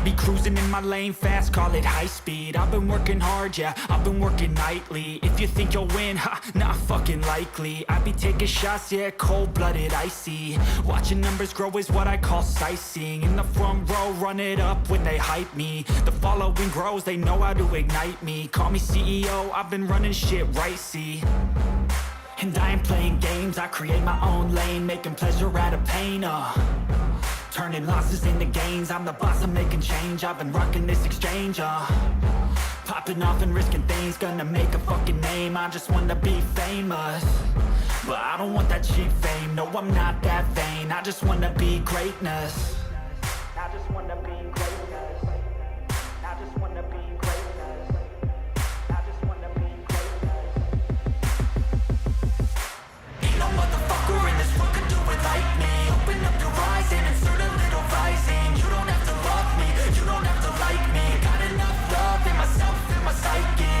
be cruising in my lane fast, call it high speed. I've been working hard, yeah, I've been working nightly. If you think you'll win, ha, not fucking likely. I be taking shots, yeah, cold-blooded, icy. Watching numbers grow is what I call sightseeing. In the front row, run it up when they hype me. The following grows, they know how to ignite me. Call me CEO, I've been running shit right, see. And I ain't playing games, I create my own lane, making pleasure out of pain, turning losses into gains. I'm the boss, I'm making change. I've been rocking this exchange, popping off and risking things. Gonna make a fucking name, I just wanna be famous. But I don't want that cheap fame, no, I'm not that vain. I just wanna be greatness. I just wanna be greatness. I just wanna be greatness. I just wanna be greatness. Ain't no motherfucker in this world can do it like me. Open up your eyes and insert a little rising. You don't have to love me, you don't have to like me. Got enough love in myself, in my psyche.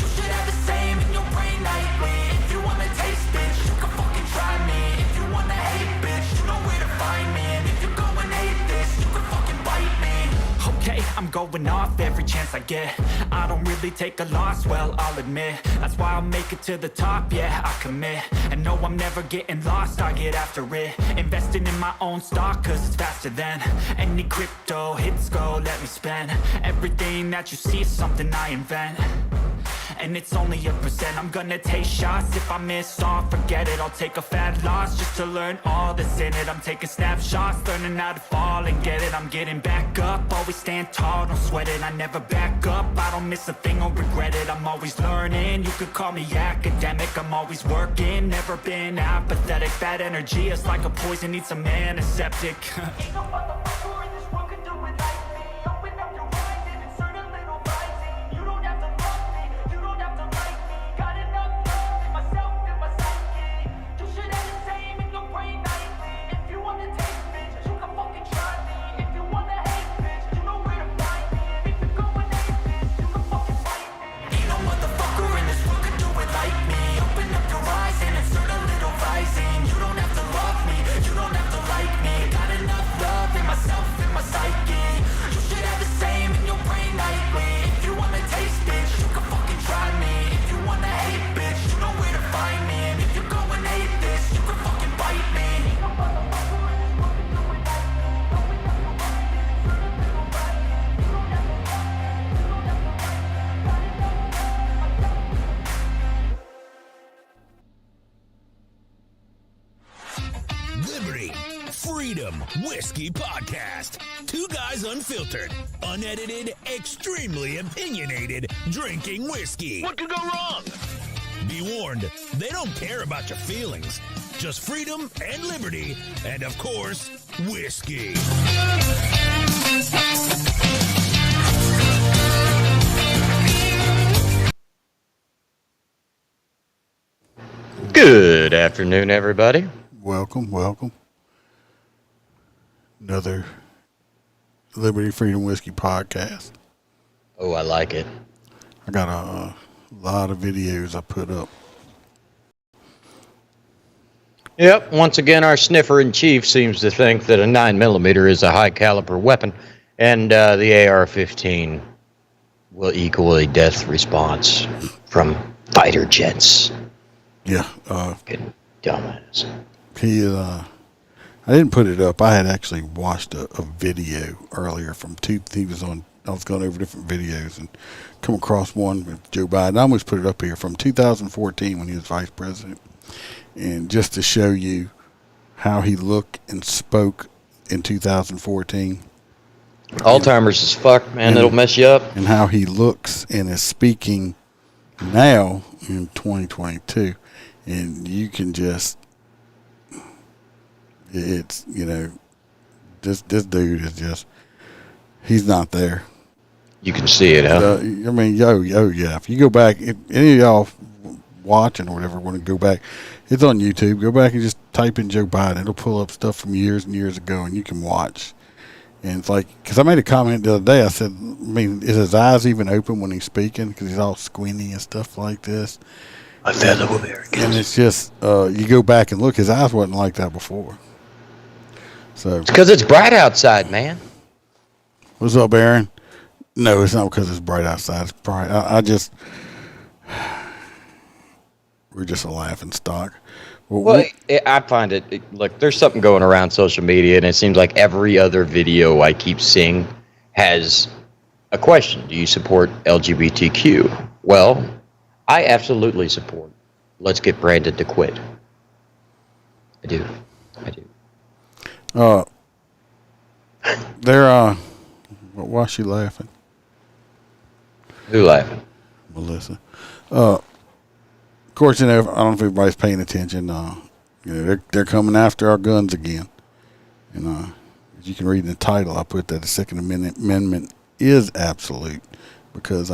You should have the same in your brain nightly. If you wanna taste, bitch, you can fucking try me. If you wanna hate, bitch, you know where to find me. And if you go and hate this, you can fucking bite me. Okay, I'm going off every chance I get. I don't really take a loss, well, I'll admit. That's why I'll make it to the top, yeah, I commit. And no, I'm never getting lost, I get after it. Investing in my own stock, cause it's faster than any crypto hits go, let me spend. Everything that you see is something I invent. And it's only a percent. I'm gonna take shots. If I miss all, forget it. I'll take a fat loss just to learn all that's in it. I'm taking snapshots, learning how to fall and get it. I'm getting back up, always stand tall, don't sweat it. I never back up, I don't miss a thing or regret it. I'm always learning, you could call me academic. I'm always working, never been apathetic. Bad energy is like a poison, needs some antiseptic. Ain't no motherfucker in this world can do it like me. Open up your eyes and insert a little rising. You don't have to love me, you don't have to like me. Got enough love in myself, in my psyche. You should have the same in your brain nightly. If you wanna taste, bitch, you can fucking try me. If you wanna hate, bitch, you know where to find me. And if you go and hate this, you can fucking fight me. Ain't no motherfucker in this world can do it like me. Open up your eyes and insert a little rising. You don't have to love me, you don't have to like me. Got enough love in myself, in my psyche. You should have the same in your brain nightly. If you wanna taste, bitch, you can fucking try me. If you wanna hate, bitch, you know where to find me. And if you go and hate this, you can fucking bite me. Ain't no motherfucker in this world can do it like me. Open up your eyes and insert a little rising. You don't have to love me, you don't have to like me. Got enough love in myself. Liberty, Freedom, Whiskey Podcast. Two guys unfiltered, unedited, extremely opinionated, drinking whiskey. What could go wrong? Be warned, they don't care about your feelings. Just freedom and liberty, and of course, whiskey. Good afternoon, everybody. Welcome. Another Liberty Freedom Whiskey podcast. Oh, I like it. I got a lot of videos I put up. Yep, once again, our sniffer-in-chief seems to think that a 9mm is a high-caliber weapon, and the AR-15 will equal a death response from fighter jets. Yeah. Fucking dumbass. He is, I didn't put it up. I had actually watched a video earlier from I was going over different videos and come across one with Joe Biden. I almost put it up here from 2014 when he was vice president. And just to show you how he looked and spoke in 2014. Alzheimer's is fuck, man. It'll mess you up. And how he looks and is speaking now in 2022. And you can just, it's, this dude is just, he's not there. You can see it, huh? I mean, yeah. If you go back, if any of y'all watching or whatever want to go back, it's on YouTube. Go back and just type in Joe Biden. It'll pull up stuff from years and years ago, and you can watch. And it's like, because I made a comment the other day. I said, I mean, is his eyes even open when he's speaking? Because he's all squinty and stuff like this. My fellow Americans. And it's just, you go back and look, his eyes wasn't like that before. So it's because it's bright outside, man. What's up, Aaron? No, it's not because it's bright outside. It's bright. We're just a laughing stock. Well, I find look, there's something going around social media, and it seems like every other video I keep seeing has a question. Do you support LGBTQ? Well, I absolutely support. Let's get Brandon to quit. I do. Why is she laughing? Who laughing? Melissa. Of course, I don't know if everybody's paying attention. They're coming after our guns again. And as you can read in the title, I put that the Second Amendment is absolute because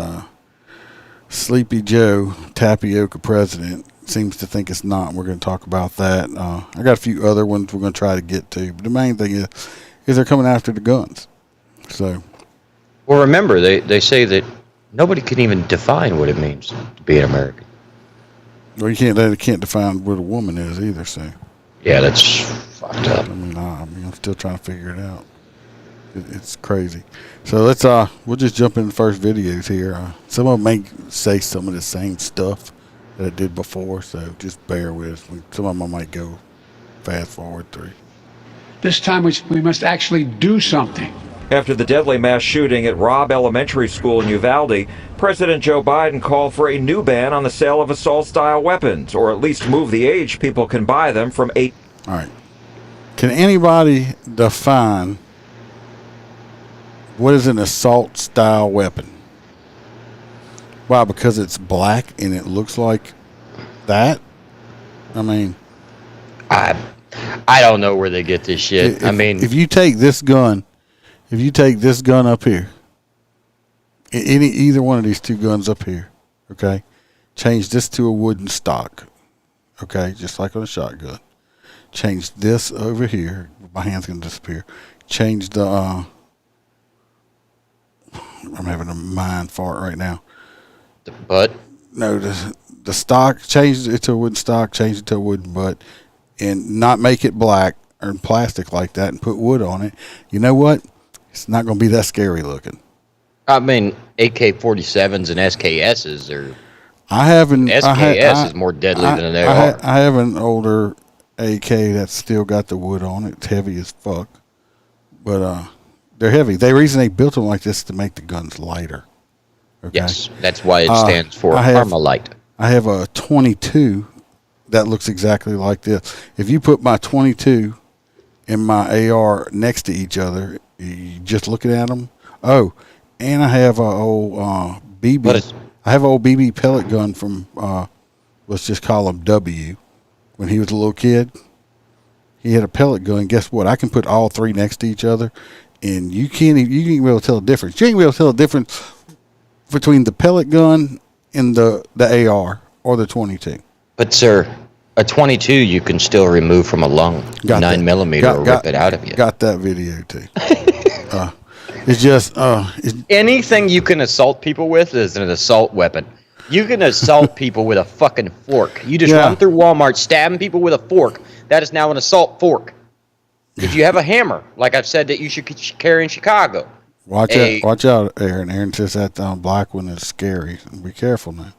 Sleepy Joe, Tapioca President, seems to think it's not. We're going to talk about that. I got a few other ones we're going to try to get to, but the main thing is they're coming after the guns. So, well, remember they say that nobody can even define what it means to be an American. Well, they can't define what a woman is either. So, yeah, that's fucked up. I mean, I'm still trying to figure it out. It's crazy. So we'll just jump in the first videos here. Some of them may say some of the same stuff that I did before, so just bear with us. Some of them I might go fast forward through. This time we must actually do something. After the deadly mass shooting at Robb Elementary School in Uvalde, President Joe Biden called for a new ban on the sale of assault-style weapons, or at least move the age people can buy them from 8. All right. Can anybody define what is an assault-style weapon? Why? Because it's black and it looks like that? I mean, I don't know where they get this shit. If you take this gun up here, either one of these two guns up here, okay, change this to a wooden stock, okay, just like on a shotgun. Change this over here. My hand's gonna disappear. Change the. I'm having a mind fart right now. The butt? No, the stock. Change it to a wooden stock. Change it to a wooden butt, and not make it black or plastic like that, and put wood on it. You know what? It's not going to be that scary looking. I mean, AK-47s and SKSs are. SKS is more deadly than they are. I have an older AK that's still got the wood on it. It's heavy as fuck, but they're heavy. The reason they built them like this is to make the guns lighter. Okay? Yes, that's why it stands for Armalite. I have a 22 that looks exactly like this. If you put my 22 and my AR next to each other, you just looking at them. Oh, and I have a old BB. I have an old BB pellet gun from let's just call him W. When he was a little kid, he had a pellet gun. Guess what? I can put all three next to each other, and you can't be able to tell the difference. You ain't be able to tell the difference between the pellet gun and the AR or the 22. But sir, a 22 you can still remove from a lung. 9mm or rip it out of you. Got that video too. It's just anything you can assault people with is an assault weapon. You can assault people with a fucking fork. You just run through Walmart stabbing people with a fork. That is now an assault fork. If you have a hammer, like I've said that you should carry in Chicago. Watch out, Aaron. Aaron says that black one is scary. Be careful now.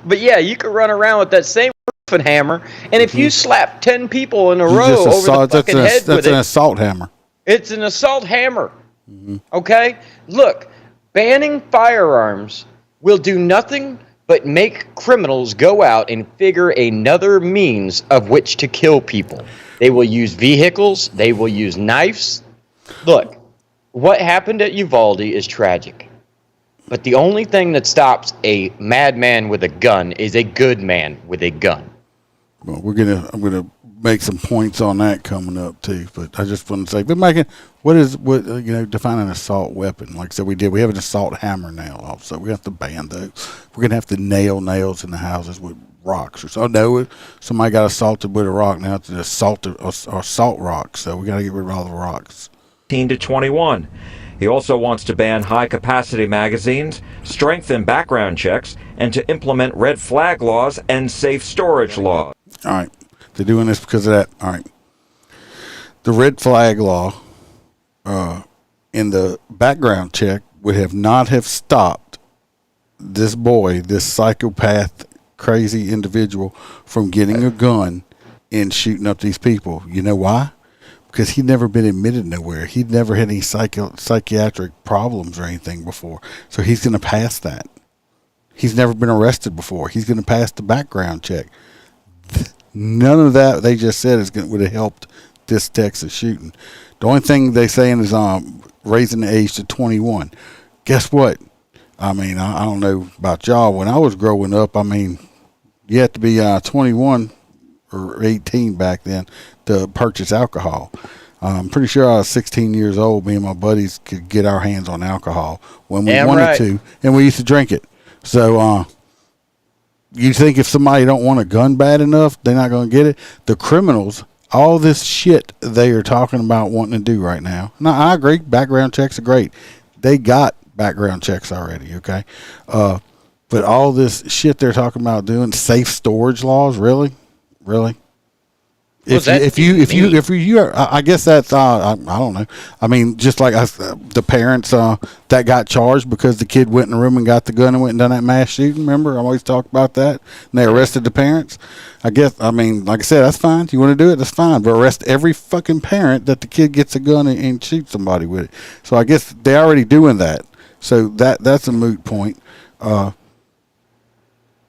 But yeah, you could run around with that same hammer, and if you slap 10 people in a row over the fucking head with it, that's an assault hammer. It's an assault hammer. Mm-hmm. Okay? Look, banning firearms will do nothing but make criminals go out and figure another means of which to kill people. They will use vehicles. They will use knives. Look, what happened at Uvalde is tragic. But the only thing that stops a madman with a gun is a good man with a gun. Well, I'm gonna make some points on that coming up too. But I just want to say, but Mike, define an assault weapon? Like I said, we have an assault hammer now. Also, we have to ban those. We're gonna have to nail nails in the houses with rocks or so. No, somebody got assaulted with a rock. Now it's an assault rock. So we got to get rid of all the rocks. 18 to 21. He also wants to ban high-capacity magazines, strengthen background checks, and to implement red flag laws and safe storage laws. All right. They're doing this because of that. All right. the red flag law in the background check would have not have stopped this boy, this psychopath, crazy individual from getting a gun and shooting up these people. You know why? Because he'd never been admitted nowhere. He'd never had any psychiatric problems or anything before. So he's going to pass that. He's never been arrested before. He's going to pass the background check. None of that they just said would have helped this Texas shooting. The only thing they saying is raising the age to 21. Guess what? I mean, I don't know about y'all. When I was growing up, I mean, you had to be 21 or 18 back then to purchase alcohol. I'm pretty sure I was 16 years old. Me and my buddies could get our hands on alcohol when we wanted to, and we used to drink it. So you think if somebody don't want a gun bad enough, they're not going to get it? The criminals, all this shit they are talking about wanting to do right now. Now, I agree. Background checks are great. They got background checks already, okay? But all this shit they're talking about doing, safe storage laws, really? If you are, I guess that's I don't know. I mean, just like the parents that got charged because the kid went in the room and got the gun and went and done that mass shooting. Remember, I always talk about that. And they arrested the parents. I guess, I mean, like I said, that's fine. If you want to do it, that's fine. But arrest every fucking parent that the kid gets a gun and shoots somebody with it. So I guess they're already doing that. So that's a moot point. Like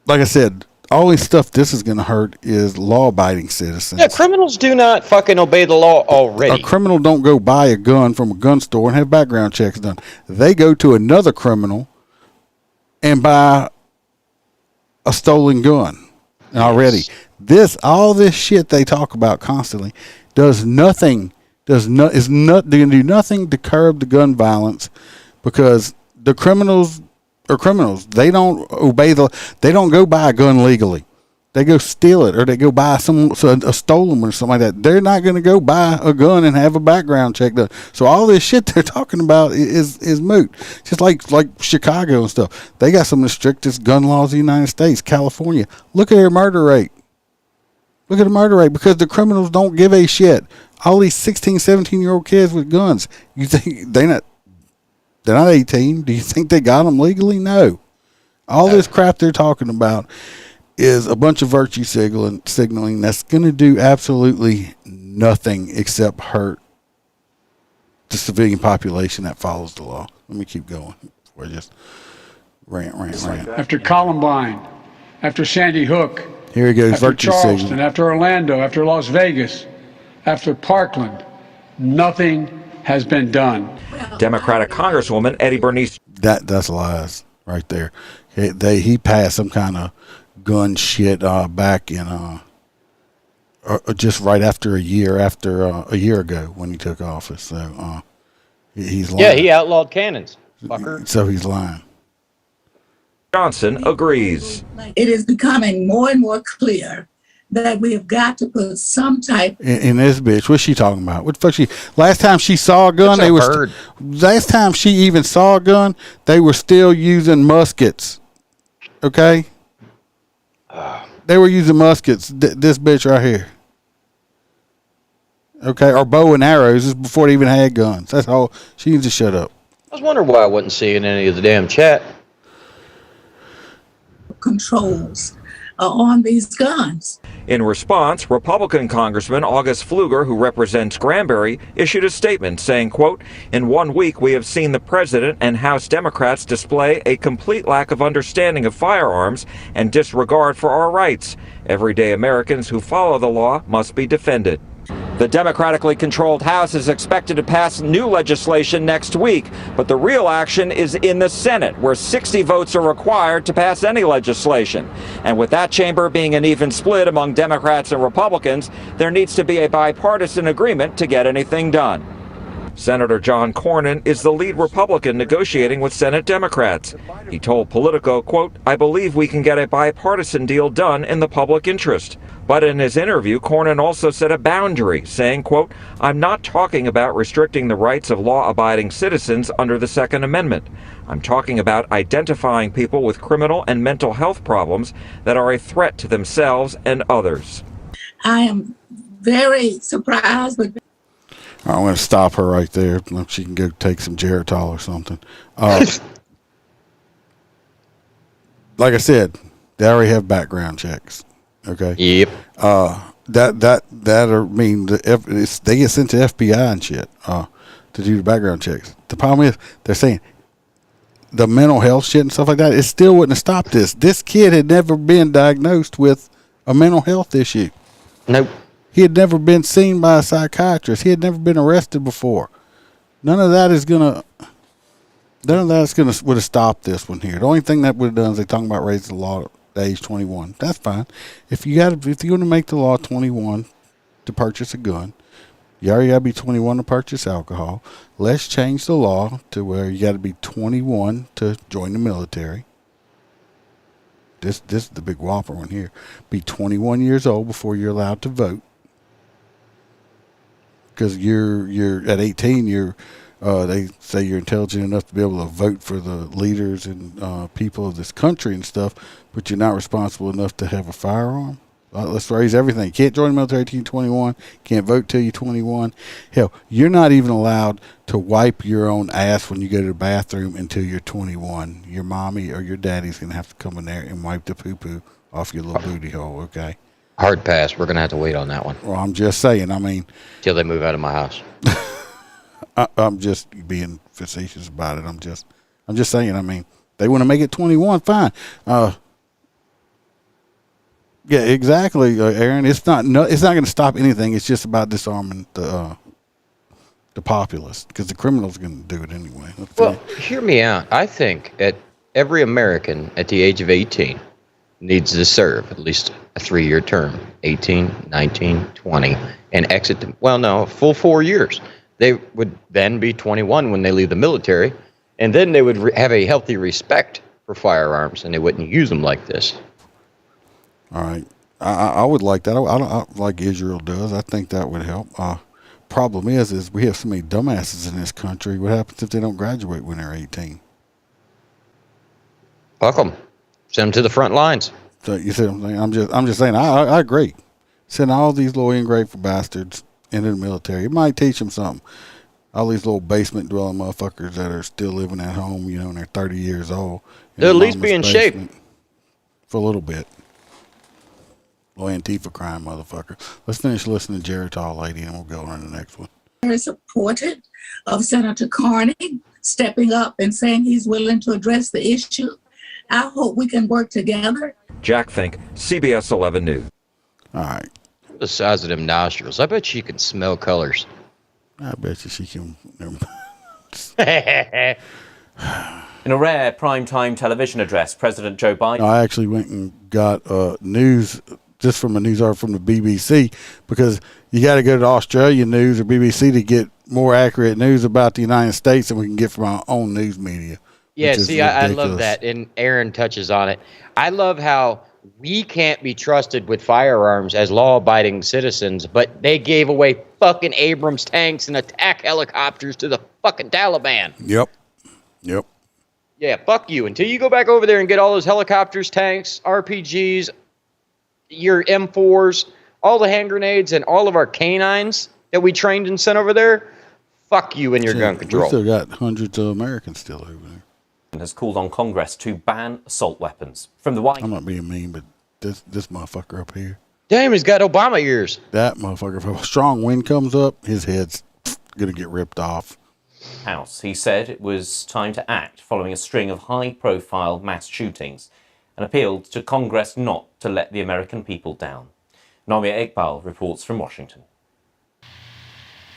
I said, only stuff this is going to hurt is law-abiding citizens. Yeah, criminals do not fucking obey the law already. A criminal don't go buy a gun from a gun store and have background checks done. They go to another criminal and buy a stolen gun already. All this shit they talk about constantly is going to do nothing to curb the gun violence, because the criminals are criminals. They don't they don't go buy a gun legally. They go steal it, or they go buy a stolen one or something like that. They're not going to go buy a gun and have a background check done. So all this shit they're talking about is moot. Just like Chicago and stuff. They got some of the strictest gun laws in the United States. California. Look at their murder rate. Look at the murder rate, because the criminals don't give a shit. All these 16, 17-year-old kids with guns. You think they're not 18. Do you think they got them legally? No. All this crap they're talking about is a bunch of virtue signaling that's going to do absolutely nothing except hurt the civilian population that follows the law. Let me keep going before I just rant. After Columbine, after Sandy Hook, here he goes, after virtue Charleston, signaling. after Orlando, after Las Vegas, after Parkland, nothing has been done. Democratic Congresswoman Eddie Bernice. That's lies right there. He passed some kind of gun shit back in just right after a year ago when he took office. So he's lying. Yeah, he outlawed cannons, fucker. So he's lying. Johnson agrees. It is becoming more and more clear that we have got to put some type in this bitch. What's she talking about? What the fuck last time she saw a gun, last time she even saw a gun, they were still using muskets. Okay? They were using muskets. This bitch right here. Okay? Or bow and arrows. This is before they even had guns. That's all. She needs to shut up. I was wondering why I wasn't seeing any of the damn chat. controls on these guns. In response, Republican Congressman August Pfluger, who represents Granbury, issued a statement saying, quote, "In 1 week, we have seen the president and House Democrats display a complete lack of understanding of firearms and disregard for our rights. Everyday Americans who follow the law must be defended." The democratically controlled House is expected to pass new legislation next week, but the real action is in the Senate, where 60 votes are required to pass any legislation. And with that chamber being an even split among Democrats and Republicans, there needs to be a bipartisan agreement to get anything done. Senator John Cornyn is the lead Republican negotiating with Senate Democrats. He told Politico, quote, "I believe we can get a bipartisan deal done in the public interest." But in his interview, Cornyn also set a boundary, saying, quote, "I'm not talking about restricting the rights of law-abiding citizens under the Second Amendment. I'm talking about identifying people with criminal and mental health problems that are a threat to themselves and others." I am very surprised, but I'm going to stop her right there. She can go take some Geritol or something. Like I said, they already have background checks. Okay. Yep. They get sent to FBI and shit to do the background checks. The problem is they're saying the mental health shit and stuff like that. It still wouldn't have stopped this. This kid had never been diagnosed with a mental health issue. Nope. He had never been seen by a psychiatrist. He had never been arrested before. None of that would have stopped this one here. The only thing that would have done is they talking about raising the law to age 21. That's fine. If you want to make the law 21 to purchase a gun, you already got to be 21 to purchase alcohol. Let's change the law to where you got to be 21 to join the military. This is the big whopper one here. Be 21 years old before you're allowed to vote. Because you're at 18, they say you're intelligent enough to be able to vote for the leaders and people of this country and stuff, but you're not responsible enough to have a firearm. Let's raise everything. You can't join the military till you're 21. Can't vote till you're 21. Hell, you're not even allowed to wipe your own ass when you go to the bathroom until you're 21. Your mommy or your daddy's going to have to come in there and wipe the poo-poo off your little booty hole, okay? Hard pass. We're going to have to wait on that one. Well, I'm just saying. I mean, till they move out of my house. I'm just being facetious about it. I'm just saying. I mean, they want to make it 21, fine. Yeah, exactly, Aaron. It's not going to stop anything. It's just about disarming the populace because the criminals are going to do it anyway. Well, hear me out. I think every American at the age of 18 needs to serve at least a 3-year term, 18, 19, 20, and exit full 4 years. They would then be 21 when they leave the military, and then they would have a healthy respect for firearms, and they wouldn't use them like this. All right. I would like that. I like Israel does. I think that would help. Problem is we have so many dumbasses in this country. What happens if they don't graduate when they're 18? Fuck them. Send them to the front lines. So you see what I'm saying? I'm just saying. I agree. Send all these little ungrateful bastards into the military. It might teach them something. All these little basement dwelling motherfuckers that are still living at home, and they're 30 years old. They'll at least be in shape for a little bit. Little Antifa crime, motherfucker. Let's finish listening to Geritol Lady, and we'll go on to the next one. Very supportive of Senator Carney stepping up and saying he's willing to address the issue. I hope we can work together. Jack Fink, CBS 11 News. All right. The size of them nostrils. I bet she can smell colors. I bet you she can. In a rare primetime television address, President Joe Biden... I actually went and got news just from a news article from the BBC because you got to go to the Australian news or BBC to get more accurate news about the United States than we can get from our own news media. Yeah, see, I love that, and Aaron touches on it. I love how we can't be trusted with firearms as law-abiding citizens, but they gave away fucking Abrams tanks and attack helicopters to the fucking Taliban. Yep. Yeah, fuck you. Until you go back over there and get all those helicopters, tanks, RPGs, your M4s, all the hand grenades, and all of our canines that we trained and sent over there, fuck you and your gun control. We still got hundreds of Americans still over there. Has called on Congress to ban assault weapons. From the White... I'm not being mean, but this motherfucker up here. Damn, he's got Obama ears. That motherfucker, if a strong wind comes up, his head's going to get ripped off. House. He said it was time to act following a string of high-profile mass shootings and appealed to Congress not to let the American people down. Namia Iqbal reports from Washington.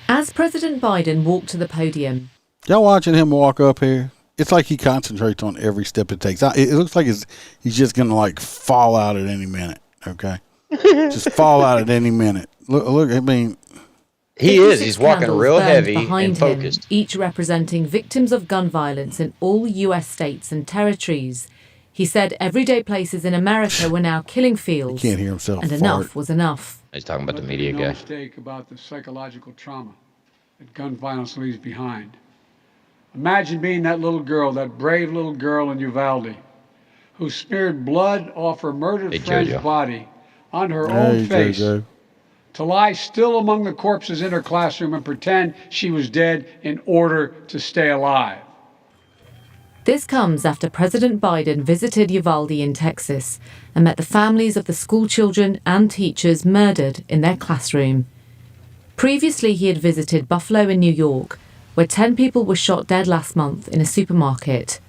As President Biden walked to the podium... Y'all watching him walk up here? It's like he concentrates on every step it takes. It looks like he's just going to fall out at any minute, okay? Just fall out at any minute. Look, I mean... He is. He's walking real heavy and Him, focused. each representing victims of gun violence in all U.S. states and territories. He said everyday places in America were now killing fields. He can't hear himself. And enough was enough. He's talking about the media guy. No mistake about the psychological trauma that gun violence leaves behind. Imagine being that little girl, that brave little girl in Uvalde, who smeared blood off her murdered friend's body on her own face. JoJo. to lie still among the corpses in her classroom and pretend she was dead in order to stay alive. This comes after President Biden visited Uvalde in Texas and met the families of the school children and teachers murdered in their classroom. Previously, he had visited Buffalo in New York, where 10 people were shot dead last month in a supermarket.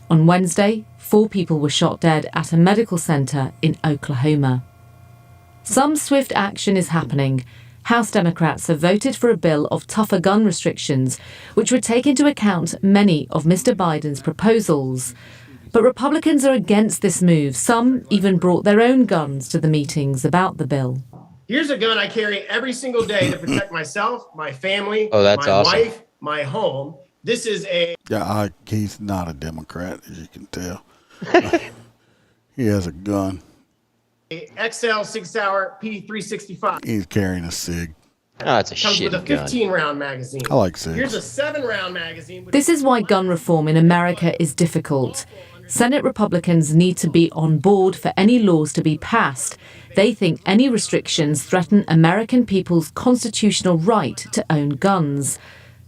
On Wednesday, 4 people were shot dead at a medical center in Oklahoma. Some swift action is happening. House Democrats have voted for a bill of tougher gun restrictions, which would take into account many of Mr. Biden's proposals. But Republicans are against this move. Some even brought their own guns to the meetings about the bill. Here's a gun I carry every single day to protect myself, my family, Oh, that's my awesome. wife, my home. This is a... Yeah, he's not a Democrat, as you can tell. He has a gun. XL 6-hour P365. He's carrying a SIG. Oh, it's a Comes shit with a gun. 15-round magazine. I like SIGs. Here's a 7-round magazine. This is why gun reform in America is difficult. Senate Republicans need to be on board for any laws to be passed. They think any restrictions threaten American people's constitutional right to own guns.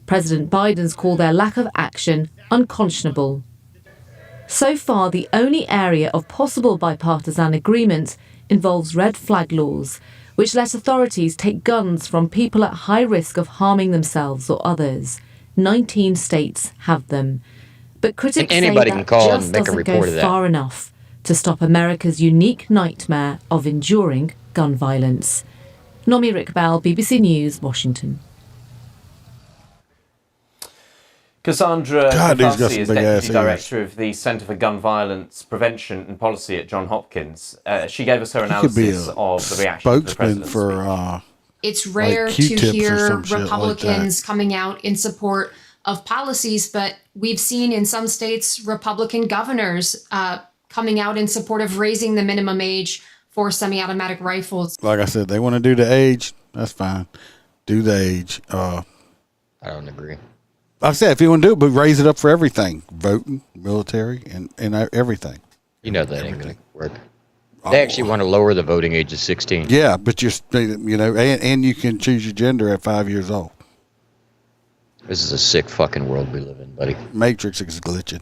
President Biden's called their lack of action unconscionable. So far, the only area of possible bipartisan agreement involves red flag laws, which let authorities take guns from people at high risk of harming themselves or others. 19 states have them. But critics And anybody say can that call and just make a doesn't report go of that. far enough to stop America's unique nightmare of enduring gun violence. Nomi Rickbell, BBC News, Washington. Cassandra God, these got Kavasi some is big-ass Deputy ears. Director of the Centre for Gun Violence Prevention and Policy at Johns Hopkins. She gave us her He could be analysis a of the reaction to the spokesman president's for speech. It's rare like to Q-tips or hear some shit like Republicans that. coming out in support of policies, but we've seen in some states Republican governors coming out in support of raising the minimum age for semi-automatic rifles. like I said, they want to do the age. That's fine. Do the age. I don't agree. Like I said, if you want to do it, but raise it up for everything. Voting, military, and everything. You know that ain't going to work. They actually want to lower the voting age to 16. Yeah, but and you can choose your gender at 5 years old. This is a sick fucking world we live in, buddy. Matrix is glitching.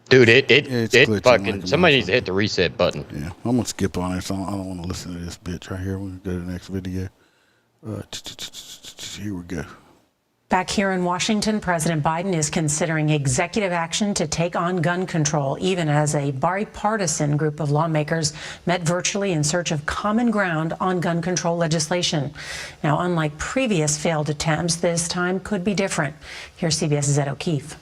Dude, it glitching fucking, like a somebody motherfucker. needs to hit the reset button. Yeah, I'm going to skip on it. So I don't want to listen to this bitch right here. We're going to go to the next video. Here we go. Back here in Washington, President Biden is considering executive action to take on gun control, even as a bipartisan group of lawmakers met virtually in search of common ground on gun control legislation. Now, unlike previous failed attempts, this time could be different. Here's CBS's Ed O'Keefe.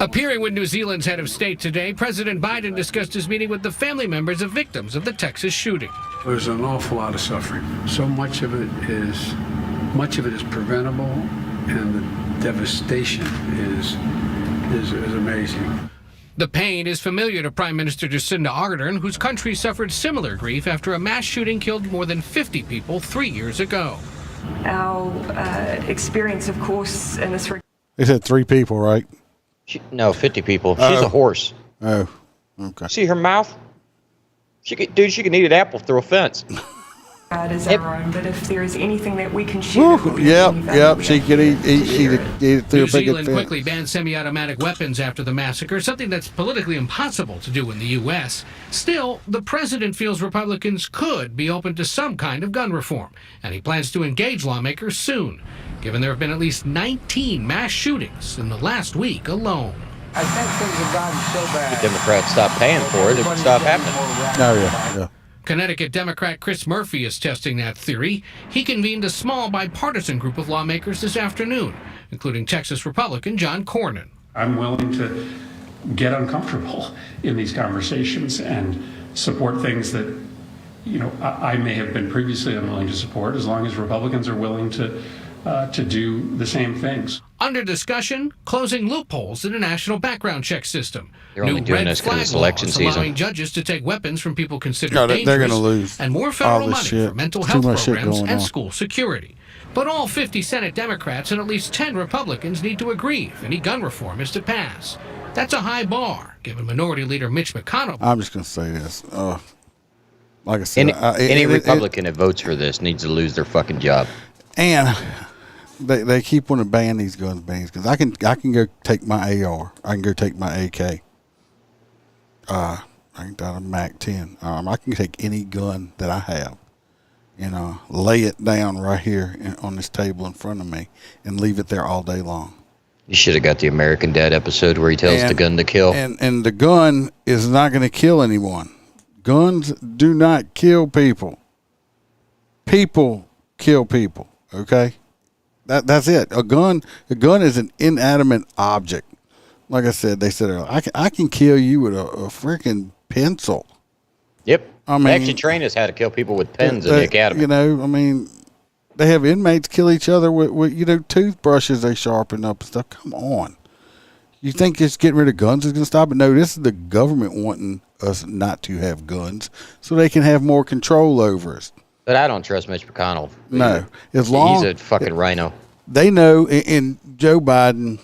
Appearing with New Zealand's head of state today, President Biden discussed his meeting with the family members of victims of the Texas shooting. There's an awful lot of suffering. So much of it is preventable, and the devastation is amazing. The pain is familiar to Prime Minister Jacinda Ardern, whose country suffered similar grief after a mass shooting killed more than 50 people 3 years ago. Our experience, of course, in this regard. They said 3 people, right? No, 50 people. She's a horse. Oh, okay. See her mouth? She could eat an apple through a fence. Is our own, but if there is anything that we can share, that would be Yep. invaluable, She could eat it through New a big Zealand fence. quickly banned semi-automatic weapons after the massacre, something that's politically impossible to do in the U.S. Still, the president feels Republicans could be open to some kind of gun reform, and he plans to engage lawmakers soon, given there have been at least 19 mass shootings in the last week alone. I think things have gotten so bad. The Democrats stop paying for it, it would stop happening. Oh, yeah. Connecticut Democrat Chris Murphy is testing that theory. He convened a small bipartisan group of lawmakers this afternoon, including Texas Republican John Cornyn. I'm willing to get uncomfortable in these conversations and support things that, I may have been previously unwilling to support, as long as Republicans are willing to do the same things. Under discussion, closing loopholes in a national background check system. They're only doing this because it's election laws season. allowing judges to take weapons from people considered No, dangerous. they're going to lose. And more all federal this money shit. for mental Too health much shit programs going and on. school security. But all 50 Senate Democrats and at least 10 Republicans need to agree if any gun reform is to pass. That's a high bar, given Minority Leader Mitch McConnell. I'm just going to say this. Like I said, Any Republican that votes for this needs to lose their fucking job. And they keep wanting to ban these guns, because I can go take my AR, I can go take my AK, I can got a MAC-10. I can take any gun that I have, lay it down right here on this table in front of me and leave it there all day long. You should have got the American Dad episode where he tells the gun to kill. And the gun is not going to kill anyone. Guns do not kill people. People kill people. Okay, that's it. A gun is an inanimate object. Like I said, they said earlier, I can kill you with a freaking pencil. Yep. I mean, they actually train us how to kill people with pens in the academy. They have inmates kill each other with toothbrushes they sharpen up and stuff. Come on. You think just getting rid of guns is going to stop it? No, this is the government wanting us not to have guns so they can have more control over us. But I don't trust Mitch McConnell. No. He's a fucking rhino. They know, and Joe Biden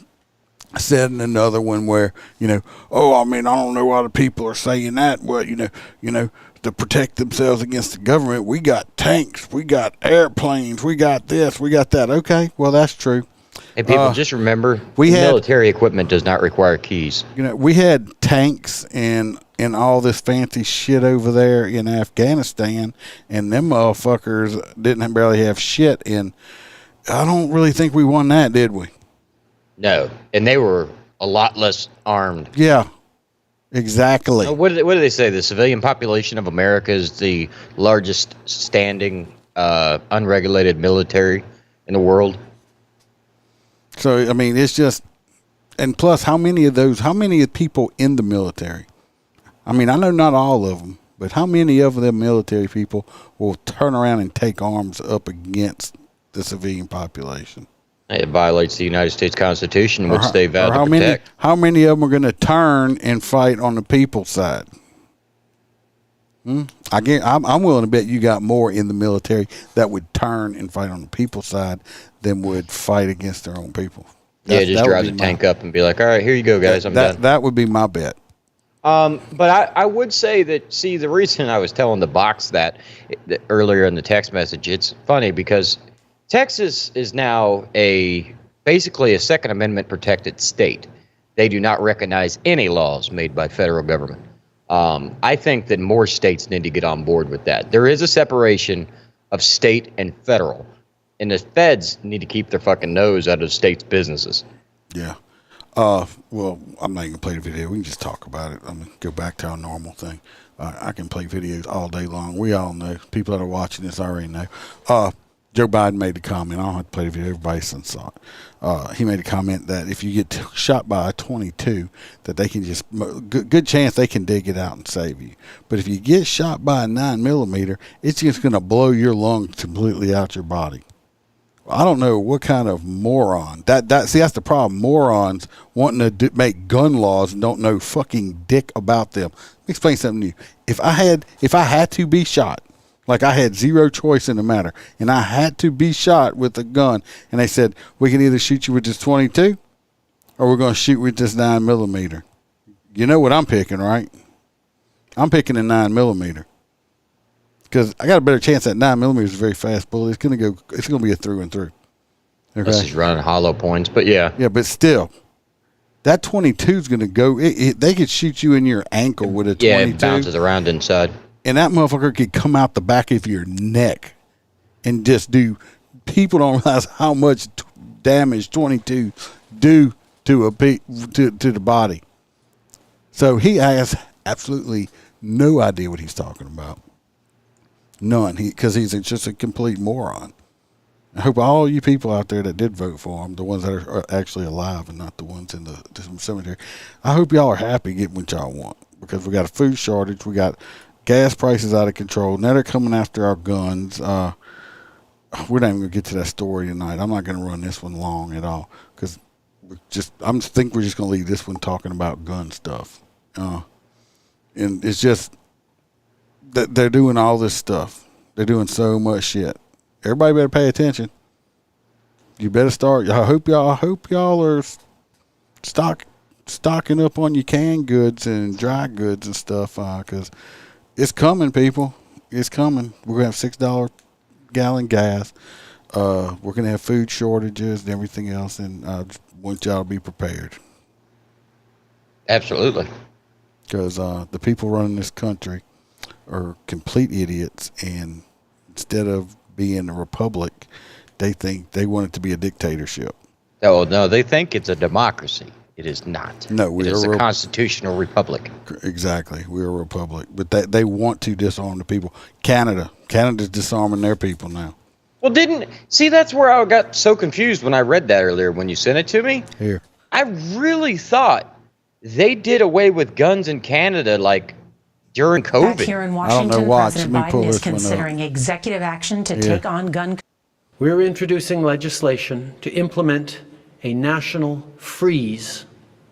said in another one where, I don't know why the people are saying that. Well, to protect themselves against the government, we got tanks, we got airplanes, we got this, we got that. Okay, well, that's true. Hey, people, just remember, military equipment does not require keys. We had tanks and all this fancy shit over there in Afghanistan, and them motherfuckers didn't barely have shit. And I don't really think we won that, did we? No, and they were a lot less armed. Yeah, exactly. What do they say? The civilian population of America is the largest standing unregulated military in the world. So, it's just, and plus, how many people in the military? I know not all of them, but how many of them military people will turn around and take arms up against the civilian population? It violates the United States Constitution, which they vow to protect. How many of them are going to turn and fight on the people's side? I'm willing to bet you got more in the military that would turn and fight on the people's side than would fight against their own people. Just drive the tank up and be like, all right, here you go, guys, I'm done. That would be my bet. But I would say that, the reason I was telling the box that earlier in the text message, it's funny because Texas is now basically a Second Amendment protected state. They do not recognize any laws made by federal government. I think that more states need to get on board with that. There is a separation of state and federal, and the feds need to keep their fucking nose out of states' businesses. Yeah. Well, I'm not even going to play the video. We can just talk about it. I'm going to go back to our normal thing. I can play videos all day long. We all know. People that are watching this already know. Joe Biden made a comment. I don't have to play the video. Everybody since saw it. He made a comment that if you get shot by a 22, that they can just good chance they can dig it out and save you. But if you get shot by a 9mm, it's just going to blow your lungs completely out your body. I don't know what kind of moron that's the problem. Morons wanting to make gun laws and don't know fucking dick about them. Let me explain something to you. If I had to be shot, like I had zero choice in the matter, and I had to be shot with a gun, and they said, we can either shoot you with this 22 or we're going to shoot with this 9mm. You know what I'm picking, right? I'm picking a 9mm. Because I got a better chance that 9mm is a very fast bullet. It's going to be a through and through. Okay? This is running hollow points, but yeah. Yeah, but still, that 22 is going to go, they could shoot you in your ankle with a 22. Yeah, it bounces around inside. And that motherfucker could come out the back of your neck and just do. People don't realize how much damage 22 do to the body. So he has absolutely no idea what he's talking about. None. Because he's just a complete moron. I hope all you people out there that did vote for him, the ones that are actually alive and not the ones in the cemetery, I hope y'all are happy getting what y'all want. Because we got a food shortage. We got gas prices out of control. Now they're coming after our guns. We're not even going to get to that story tonight. I'm not going to run this one long at all because I think we're just going to leave this one talking about gun stuff. And it's just that they're doing all this stuff. They're doing so much shit. Everybody better pay attention. You better start. I hope y'all are stocking up on your canned goods and dry goods and stuff because it's coming, people. it's coming. We're going to have $6 gallon gas. We're going to have food shortages and everything else, and I just want y'all to be prepared. Absolutely. Because the people running this country are complete idiots, and instead of being a republic, they think they want it to be a dictatorship. Oh, no, they think it's a democracy. It is not. No, it is a constitutional republic. Exactly. We're a republic. But they want to disarm the people. Canada's disarming their people now. Well, that's where I got so confused when I read that earlier when you sent it to me. Here. I really thought they did away with guns in Canada, like, during COVID. Back here in I don't know Washington, why. President Let me pull Biden is this one up. considering executive action to take on gun. We're introducing legislation to implement a national freeze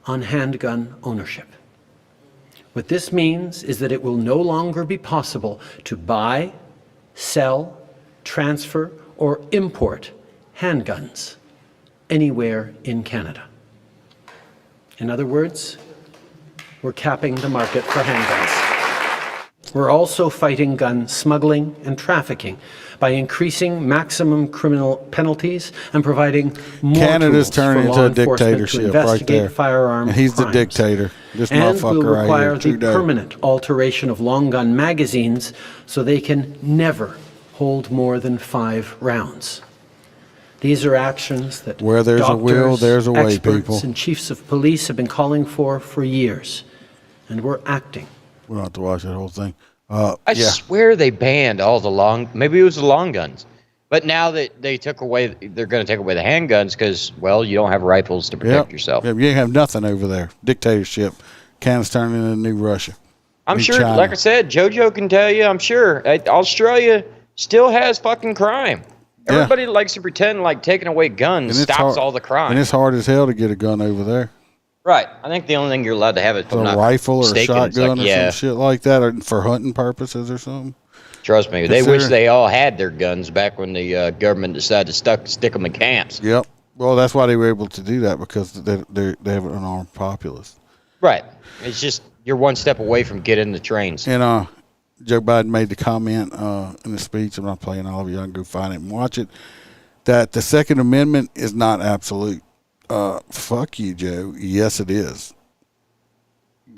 on handgun ownership. What this means is that it will no longer be possible to buy, sell, transfer, or import handguns anywhere in Canada. In other words, we're capping the market for handguns. We're also fighting gun smuggling and trafficking by increasing maximum criminal penalties and providing more Canada's tools turning for into law a enforcement dictatorship to right investigate there. firearm And he's crimes. the dictator. This And motherfucker will right require here, the Trudeau. permanent alteration of long gun magazines so they can never hold more than 5 rounds. These are actions that Where there's a will, doctors, there's a way, experts, people. and chiefs of police have been calling for years, and we're acting. We don't have to watch that whole thing. I swear they banned all the maybe it was the long guns. But now that they're going to take away the handguns because, well, you don't have rifles to protect yourself. Yep, you ain't have nothing over there. Dictatorship. Canada's turning into new Russia. I'm New sure, China. like I said, JoJo can tell you, I'm sure, Australia still has fucking crime. Yeah. Everybody likes to pretend like taking away guns stops hard, all the crime. And it's hard as hell to get a gun over there. Right. I think the only thing you're allowed to have is A rifle or a shotgun or some shit like that, or for hunting purposes or something. Trust me, they wish they all had their guns back when the government decided to stick them in camps. Yep. Well, that's why they were able to do that, because they have an armed populace. Right. It's just you're one step away from getting the trains. And Joe Biden made the comment in the speech. I'm not playing all of you. I can go find it and watch it. That the Second Amendment is not absolute. Fuck you, Joe. Yes, it is.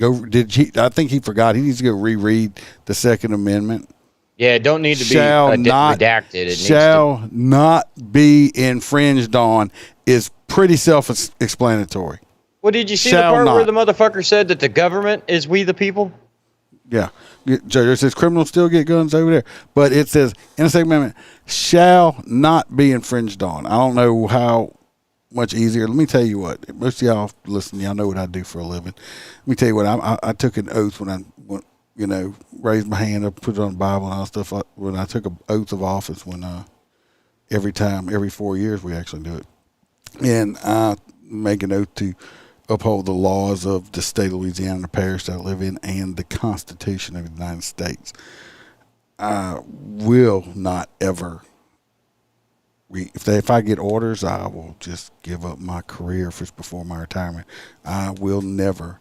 I think he forgot. He needs to go reread the Second Amendment. Yeah, it don't need to be redacted. It shall not be infringed on is pretty self-explanatory. Well, did you see the part where the motherfucker said that the government is we the people? Yeah. Joe, it says criminals still get guns over there. But it says, in the Second Amendment, shall not be infringed on. I don't know how much easier. Let me tell you what. Most of y'all listen, y'all know what I do for a living. Let me tell you what. I took an oath when I raised my hand up, put it on the Bible and all stuff. When I took an oath of office, every 4 years we actually do it. And I make an oath to uphold the laws of the state of Louisiana, the parish that I live in, and the Constitution of the United States. I will not ever, if I get orders, I will just give up my career if it's before my retirement. I will never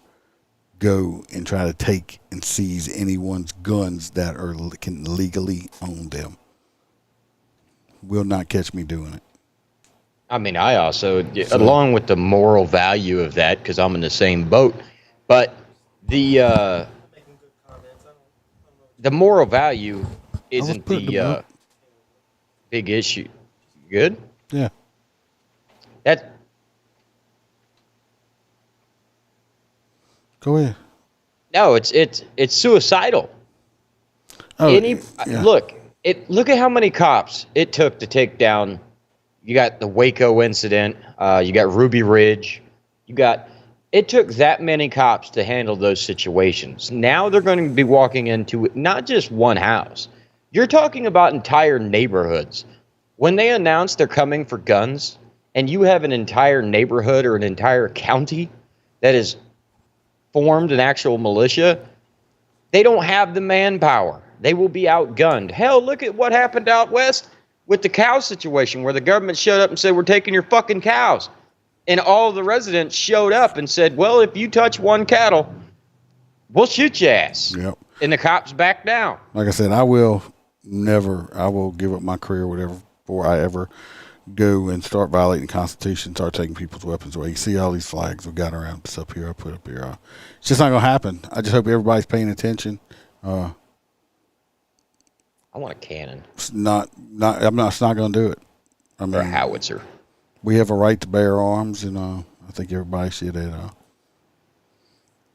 go and try to take and seize anyone's guns that can legally own them. Will not catch me doing it. I mean, I also, along with the moral value of that, because I'm in the same boat, but the moral value isn't the big issue. Good? Yeah. Go ahead. No, it's suicidal. Look at how many cops it took to take down. You got the Waco incident. You got Ruby Ridge. It took that many cops to handle those situations. Now they're going to be walking into not just one house. You're talking about entire neighborhoods. When they announce they're coming for guns, and you have an entire neighborhood or an entire county that is formed an actual militia, they don't have the manpower. They will be outgunned. Hell, look at what happened out west with the cow situation, where the government showed up and said, we're taking your fucking cows. And all of the residents showed up and said, well, if you touch one cattle, we'll shoot your ass. Yep. and the cops back down. Like I said, I will give up my career, whatever, before I ever go and start violating the Constitution, start taking people's weapons away. You see all these flags we got around us up here, I put up here. It's just not going to happen. I just hope everybody's paying attention. I want a cannon. It's not going to do it. I mean, or a howitzer. We have a right to bear arms, and I think everybody should.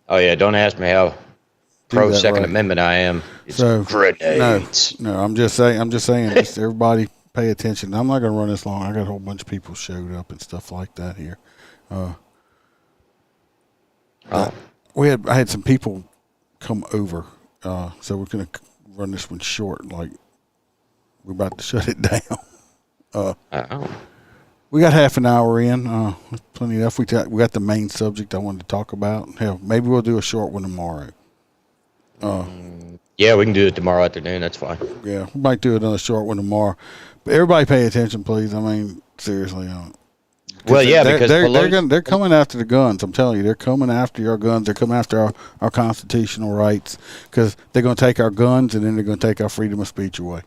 Oh yeah, don't ask me how pro Second Amendment I am. It's grenades. No, I'm just saying. Just everybody pay attention. I'm not going to run this long. I got a whole bunch of people showed up and stuff like that here. I had some people come over, so we're going to run this one short. Like we're about to shut it down. We got half an hour in. Plenty enough. We got the main subject I wanted to talk about. Hell, maybe we'll do a short one tomorrow. Yeah, we can do it tomorrow afternoon. That's fine. Yeah, we might do another short one tomorrow. But everybody, pay attention, please. I mean, seriously. Well, yeah, because they're coming after the guns. I'm telling you, they're coming after your guns. They're coming after our constitutional rights because they're going to take our guns and then they're going to take our freedom of speech away.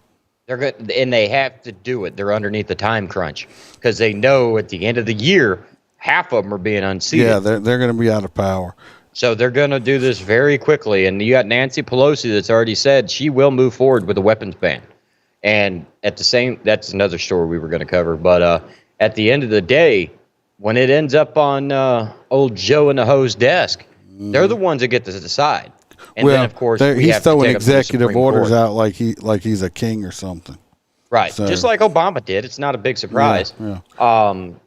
They're good, and they have to do it. They're underneath the time crunch because they know at the end of the year, half of them are being unseated. Yeah, they're going to be out of power. So they're going to do this very quickly. And you got Nancy Pelosi that's already said she will move forward with a weapons ban. And that's another story we were going to cover. But at the end of the day, when it ends up on old Joe and the Ho's desk, they're the ones that get to decide. And then, of course, he's throwing executive orders out like he's a king or something. Right, so, just like Obama did. It's not a big surprise. Yeah.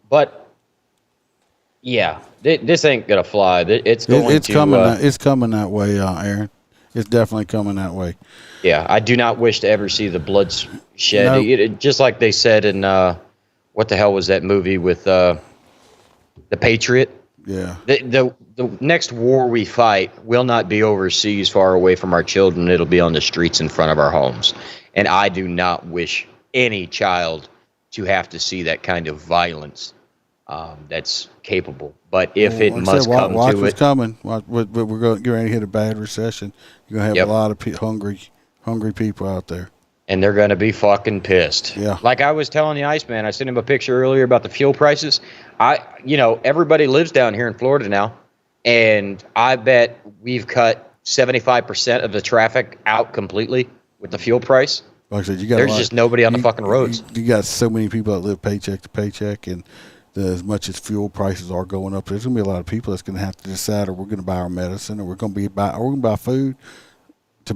But yeah, this ain't gonna fly. It's coming that way, Aaron. It's definitely coming that way. Yeah, I do not wish to ever see the bloodshed. Nope. Just like they said in what the hell was that movie with the Patriot? Yeah. The next war we fight will not be overseas far away from our children. It'll be on the streets in front of our homes. And I do not wish any child to have to see that kind of violence that's capable. But if it must come watch to what's it. Coming. We're going to hit a bad recession. You're going to have a lot of hungry people out there. And they're going to be fucking pissed. Yeah. Like I was telling the Iceman, I sent him a picture earlier about the fuel prices. Everybody lives down here in Florida now, and I bet we've cut 75% of the traffic out completely with the fuel price. Like I said, there's just nobody on the fucking roads. You got so many people that live paycheck to paycheck, and as much as fuel prices are going up, there's going to be a lot of people that's going to have to decide, or we're going to buy our medicine, or we're going to buy food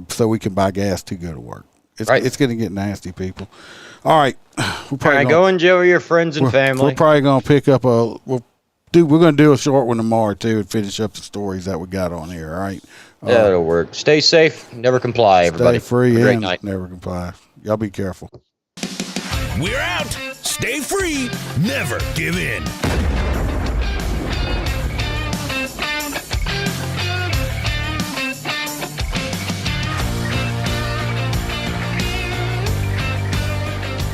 so we can buy gas to go to work. It's going to get nasty, people. All right. Go enjoy your friends and family. We're probably going to pick up we're going to do a short one tomorrow, too, and finish up the stories that we got on here, all right? That'll work. Stay safe. Never comply, everybody. Stay free Great and night. never comply. Y'all be careful. We're out. Stay free. Never give in.